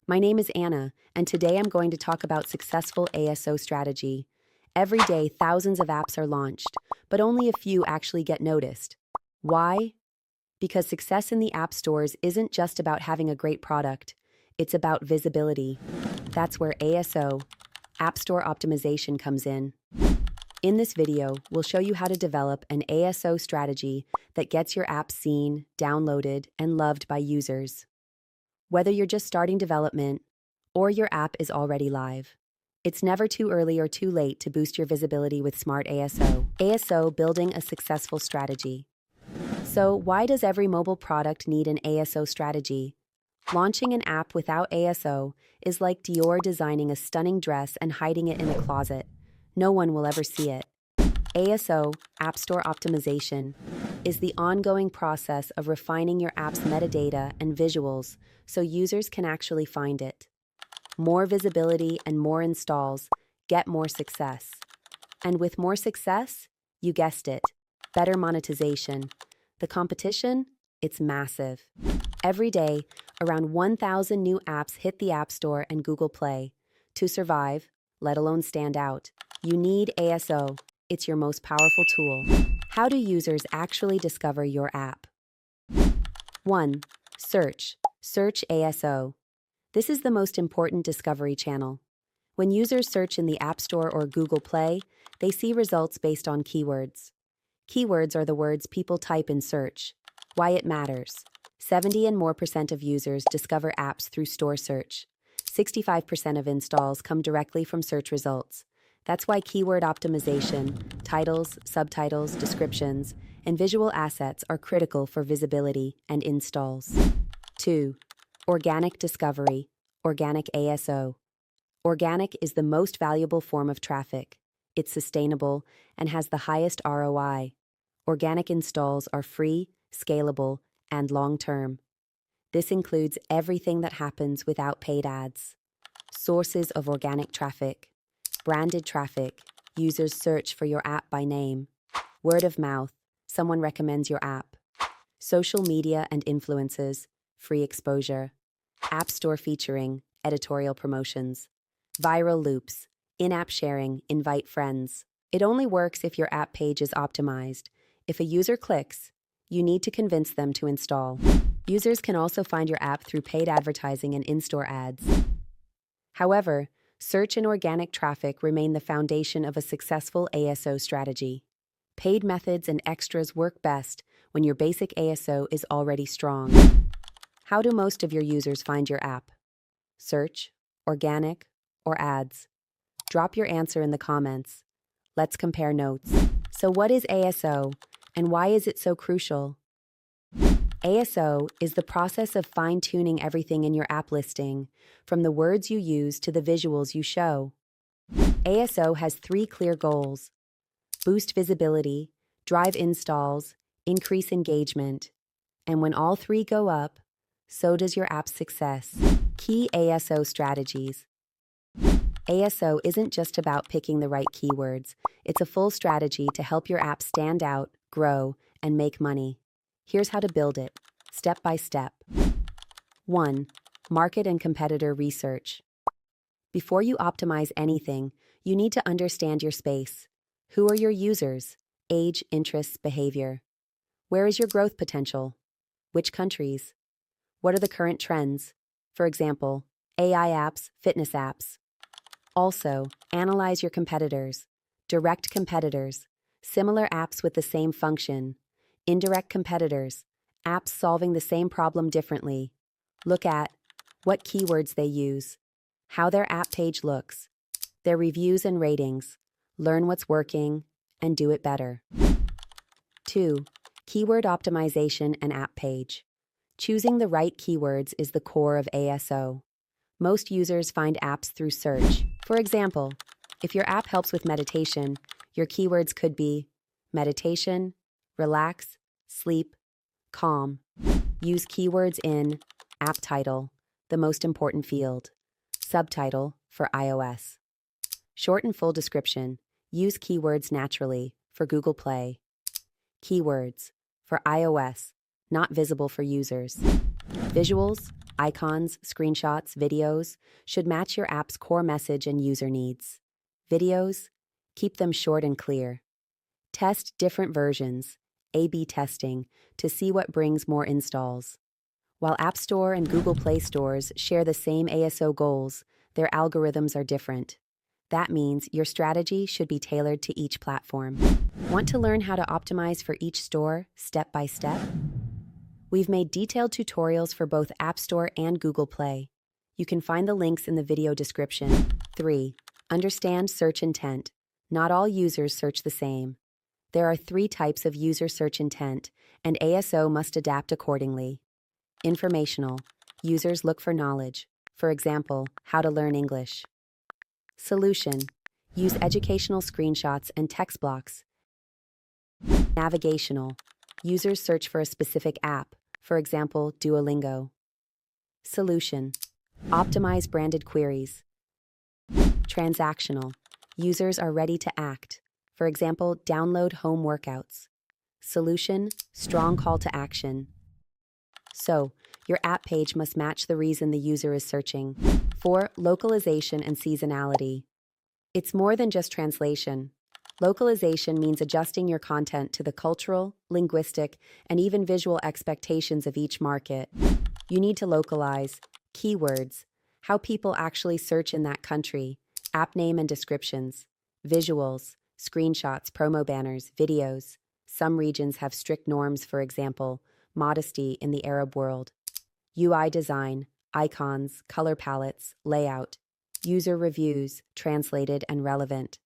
My name is Anna, and today I'm going to talk about successful ASO strategy. Every day, thousands of apps are launched, but only a few actually get noticed. Why? Because success in the app stores isn't just about having a great product, it's about visibility. That's where ASO, App Store Optimization, comes in. In this video, we'll show you how to develop an ASO strategy that gets your app seen, downloaded, and loved by users. Whether you're just starting development or your app is already live, it's never too early or too late to boost your visibility with smart ASO. ASO, building a successful strategy. So, why does every mobile product need an ASO strategy? Launching an app without ASO is like Dior designing a stunning dress and hiding it in a closet. No one will ever see it. ASO, App Store Optimization, is the ongoing process of refining your app's metadata and visuals so users can actually find it. More visibility and more installs get more success. And with more success, you guessed it, better monetization. The competition? It's massive. Every day, around 1,000 new apps hit the App Store and Google Play. To survive, let alone stand out, you need ASO. It's your most powerful tool. How do users actually discover your app? 1. Search. Search ASO. This is the most important discovery channel. When users search in the App Store or Google Play, they see results based on keywords. Keywords are the words people type in search. Why it matters. 70% and more of users discover apps through store search. 65% of installs come directly from search results. That's why keyword optimization, titles, subtitles, descriptions, and visual assets are critical for visibility and installs. 2. Organic discovery, organic ASO. Organic is the most valuable form of traffic. It's sustainable and has the highest ROI. Organic installs are free, scalable, and long-term. This includes everything that happens without paid ads. Sources of organic traffic. Branded traffic, users search for your app by name. Word of mouth, someone recommends your app. Social media and influencers, free exposure. App Store featuring, editorial promotions. Viral loops, in-app sharing, invite friends. It only works if your app page is optimized. If a user clicks, you need to convince them to install. Users can also find your app through paid advertising and in-store ads. However, search and organic traffic remain the foundation of a successful ASO strategy. Paid methods and extras work best when your basic ASO is already strong. How do most of your users find your app? Search, organic, or ads? Drop your answer in the comments. Let's compare notes. So what is ASO, and why is it so crucial? ASO is the process of fine-tuning everything in your app listing, from the words you use to the visuals you show. ASO has 3 clear goals: boost visibility, drive installs, increase engagement. And when all 3 go up, so does your app's success. Key ASO strategies. ASO isn't just about picking the right keywords. It's a full strategy to help your app stand out, grow, and make money. Here's how to build it, step by step. 1. Market and competitor research. Before you optimize anything, you need to understand your space. Who are your users? Age, interests, behavior. Where is your growth potential? Which countries? What are the current trends? For example, AI apps, fitness apps. Also, analyze your competitors. Direct competitors, similar apps with the same function. Indirect competitors, apps solving the same problem differently. Look at what keywords they use, how their app page looks, their reviews and ratings. Learn what's working and do it better. 2. Keyword optimization and app page. Choosing the right keywords is the core of ASO. Most users find apps through search. For example, if your app helps with meditation, your keywords could be meditation, relax, sleep, calm. Use keywords in app title, the most important field. Subtitle for iOS. Short and full description. Use keywords naturally for Google Play. Keywords for iOS, not visible for users. Visuals Icons, screenshots, videos should match your app's core message and user needs. Videos, keep them short and clear. Test different versions, A/B testing, to see what brings more installs. While App Store and Google Play stores share the same ASO goals, their algorithms are different. That means your strategy should be tailored to each platform. Want to learn how to optimize for each store step by step? We've made detailed tutorials for both App Store and Google Play. You can find the links in the video description. 3. Understand search intent. Not all users search the same. There are 3 types of user search intent, and ASO must adapt accordingly. Informational. Users look for knowledge. For example, how to learn English. Solution. Use educational screenshots and text blocks. Navigational. Users search for a specific app, for example, Duolingo. Solution. Optimize branded queries. Transactional. Users are ready to act. For example, download home workouts. Solution. Strong call to action. So, your app page must match the reason the user is searching. 4. Localization and seasonality. It's more than just translation. Localization means adjusting your content to the cultural, linguistic, and even visual expectations of each market. You need to localize keywords, how people actually search in that country, app name and descriptions, visuals, screenshots, promo banners, videos. Some regions have strict norms, for example, modesty in the Arab world. UI design, icons, color palettes, layout, user reviews, translated and relevant.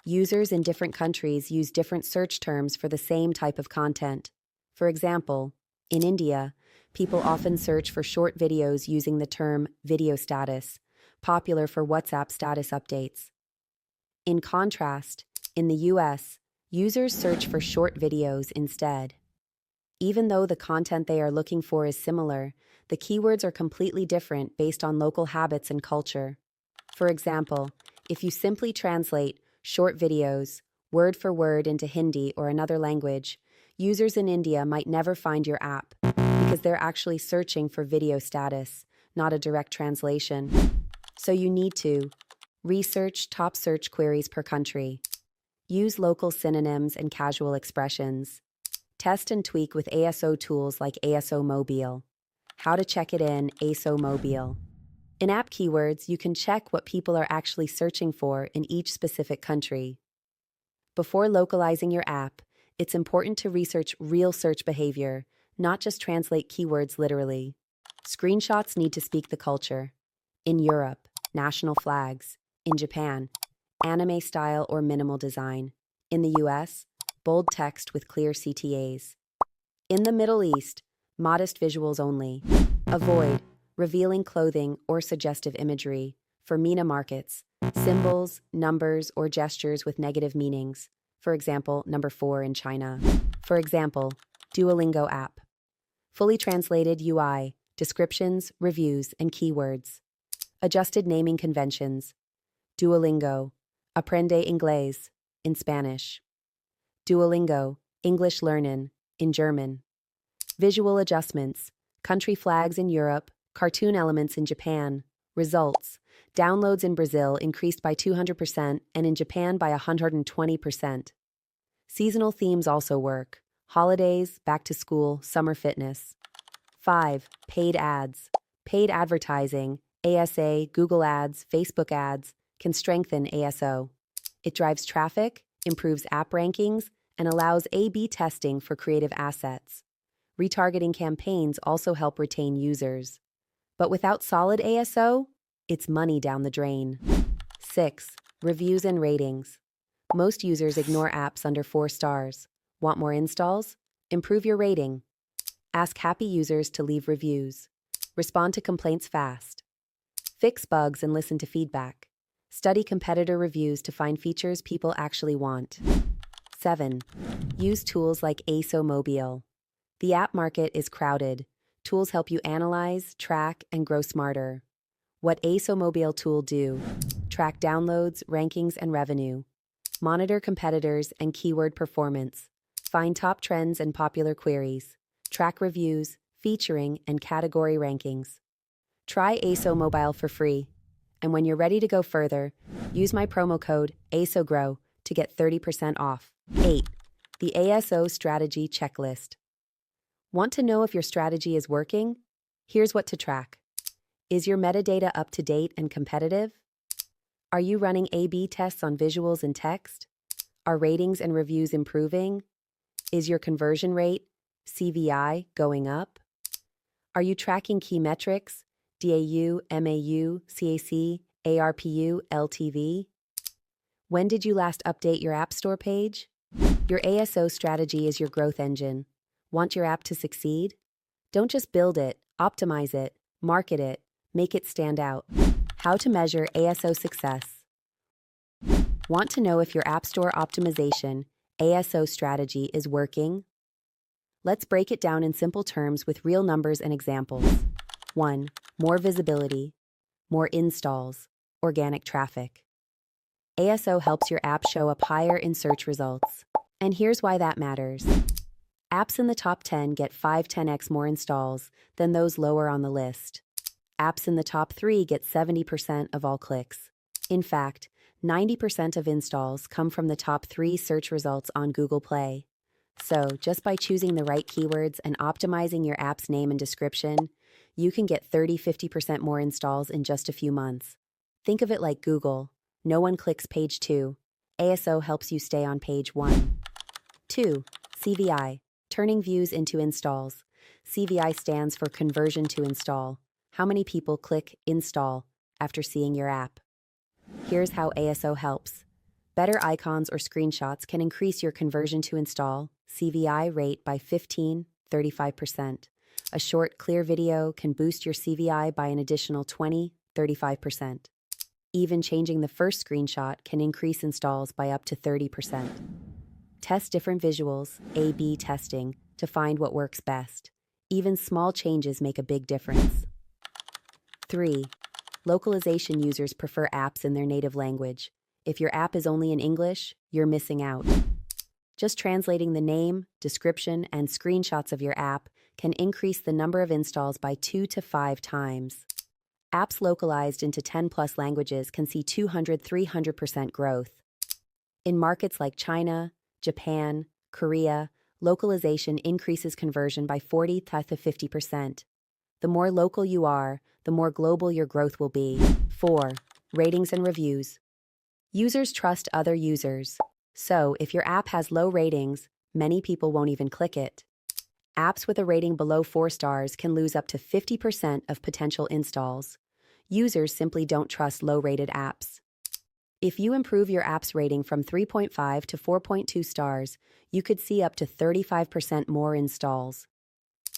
Users in different countries use different search terms for the same type of content. For example, in India, people often search for short videos using the term video status, popular for WhatsApp status updates. In contrast, in the US, users search for short videos instead. Even though the content they are looking for is similar, the keywords are completely different based on local habits and culture. For example, if you simply translate short videos, word for word into Hindi or another language, users in India might never find your app because they're actually searching for video status, not a direct translation. So you need to research top search queries per country, use local synonyms and casual expressions, test and tweak with ASO tools like ASOMobile. How to check it in ASOMobile. In app keywords, you can check what people are actually searching for in each specific country. Before localizing your app, it's important to research real search behavior, not just translate keywords literally. Screenshots need to speak the culture. In Europe, national flags. In Japan, anime style or minimal design. In the US, bold text with clear CTAs. In the Middle East, modest visuals only. Avoid revealing clothing or suggestive imagery. For MENA markets, symbols, numbers, or gestures with negative meanings. For example, number 4 in China. For example, Duolingo app. Fully translated UI, descriptions, reviews, and keywords. Adjusted naming conventions. Duolingo, Aprende Inglés, in Spanish. Duolingo, English Learnin', in German. Visual adjustments, country flags in Europe, cartoon elements in Japan. Results, downloads in Brazil increased by 200% and in Japan by 120%. Seasonal themes also work. Holidays, back to school, summer fitness. 5. Paid ads. Paid advertising, ASA, Google Ads, Facebook ads, can strengthen ASO. It drives traffic, improves app rankings, and allows A/B testing for creative assets. Retargeting campaigns also help retain users. But without solid ASO, it's money down the drain. 6. Reviews and ratings. Most users ignore apps under 4 stars. Want more installs? Improve your rating. Ask happy users to leave reviews. Respond to complaints fast. Fix bugs and listen to feedback. Study competitor reviews to find features people actually want. 7. Use tools like ASOMobile. The app market is crowded. Tools help you analyze, track, and grow smarter. What ASOMobile tool do? Track downloads, rankings, and revenue. Monitor competitors and keyword performance. Find top trends and popular queries. Track reviews, featuring, and category rankings. Try ASOMobile for free. And when you're ready to go further, use my promo code ASOGROW to get 30% off. 8. The ASO Strategy Checklist. Want to know if your strategy is working? Here's what to track. Is your metadata up to date and competitive? Are you running A/B tests on visuals and text? Are ratings and reviews improving? Is your conversion rate, CVI, going up? Are you tracking key metrics, DAU, MAU, CAC, ARPU, LTV? When did you last update your App Store page? Your ASO strategy is your growth engine. Want your app to succeed? Don't just build it, optimize it, market it, make it stand out. How to measure ASO success. Want to know if your App Store optimization, ASO strategy is working? Let's break it down in simple terms with real numbers and examples. 1. More visibility, more installs, organic traffic. ASO helps your app show up higher in search results. And here's why that matters. Apps in the top 10 get 5-10x more installs than those lower on the list. Apps in the top 3 get 70% of all clicks. In fact, 90% of installs come from the top 3 search results on Google Play. So, just by choosing the right keywords and optimizing your app's name and description, you can get 30-50% more installs in just a few months. Think of it like Google. No one clicks page 2. ASO helps you stay on page 1. 2. CVI, turning views into installs. CVI stands for conversion to install. How many people click install after seeing your app? Here's how ASO helps. Better icons or screenshots can increase your conversion to install CVI rate by 15-35%. A short, clear video can boost your CVI by an additional 20-35%. Even changing the first screenshot can increase installs by up to 30%. Test different visuals, A/B testing, to find what works best. Even small changes make a big difference. 3. Localization users prefer apps in their native language. If your app is only in English, you're missing out. Just translating the name, description, and screenshots of your app can increase the number of installs by 2 to 5 times. Apps localized into 10+ languages can see 200-300% growth. In markets like China, Japan, Korea, localization increases conversion by 40-50%. The more local you are, the more global your growth will be. 4. Ratings and reviews. Users trust other users. So, if your app has low ratings, many people won't even click it. Apps with a rating below 4 stars can lose up to 50% of potential installs. Users simply don't trust low-rated apps. If you improve your app's rating from 3.5 to 4.2 stars, you could see up to 35% more installs.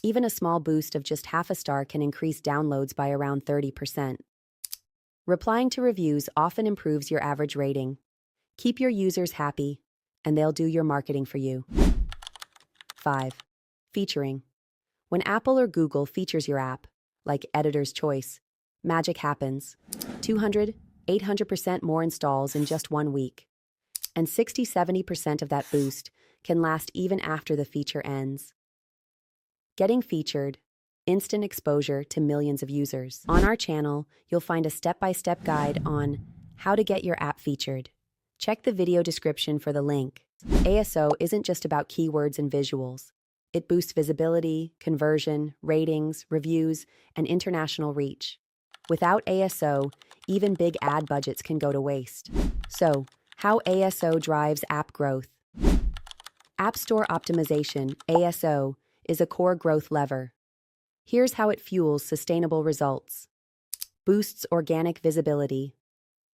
Even a small boost of just half a star can increase downloads by around 30%. Replying to reviews often improves your average rating. Keep your users happy, and they'll do your marketing for you. 5. Featuring. When Apple or Google features your app, like Editor's Choice, magic happens. 200-800% more installs in just 1 week. And 60-70% of that boost can last even after the feature ends. Getting featured. Instant exposure to millions of users. On our channel, you'll find a step-by-step guide on how to get your app featured. Check the video description for the link. ASO isn't just about keywords and visuals. It boosts visibility, conversion, ratings, reviews, and international reach. Without ASO, even big ad budgets can go to waste. So, how ASO drives app growth? App Store optimization, ASO, is a core growth lever. Here's how it fuels sustainable results. Boosts organic visibility.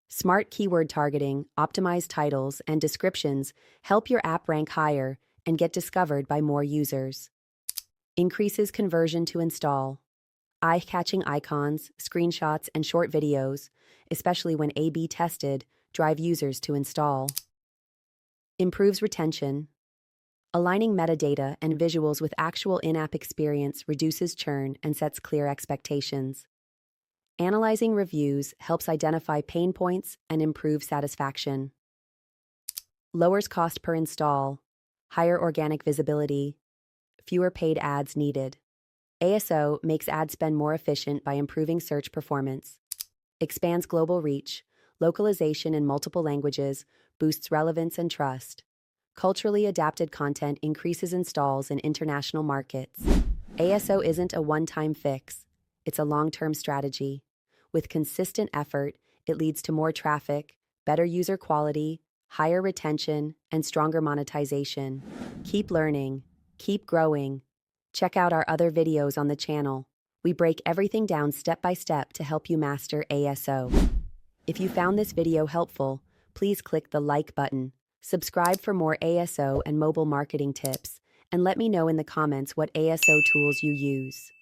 Smart keyword targeting, optimized titles, and descriptions help your app rank higher and get discovered by more users. Increases conversion to install. Eye-catching icons, screenshots, and short videos, especially when A/B tested, drive users to install. Improves retention. Aligning metadata and visuals with actual in-app experience reduces churn and sets clear expectations. Analyzing reviews helps identify pain points and improve satisfaction. Lowers cost per install. Higher organic visibility. Fewer paid ads needed. ASO makes ad spend more efficient by improving search performance, expands global reach, localization in multiple languages, boosts relevance and trust. Culturally adapted content increases installs in international markets. ASO isn't a one-time fix. It's a long-term strategy. With consistent effort, it leads to more traffic, better user quality, higher retention, and stronger monetization. Keep learning, keep growing. Check out our other videos on the channel. We break everything down step by step to help you master ASO. If you found this video helpful, please click the like button, subscribe for more ASO and mobile marketing tips, and let me know in the comments what ASO tools you use.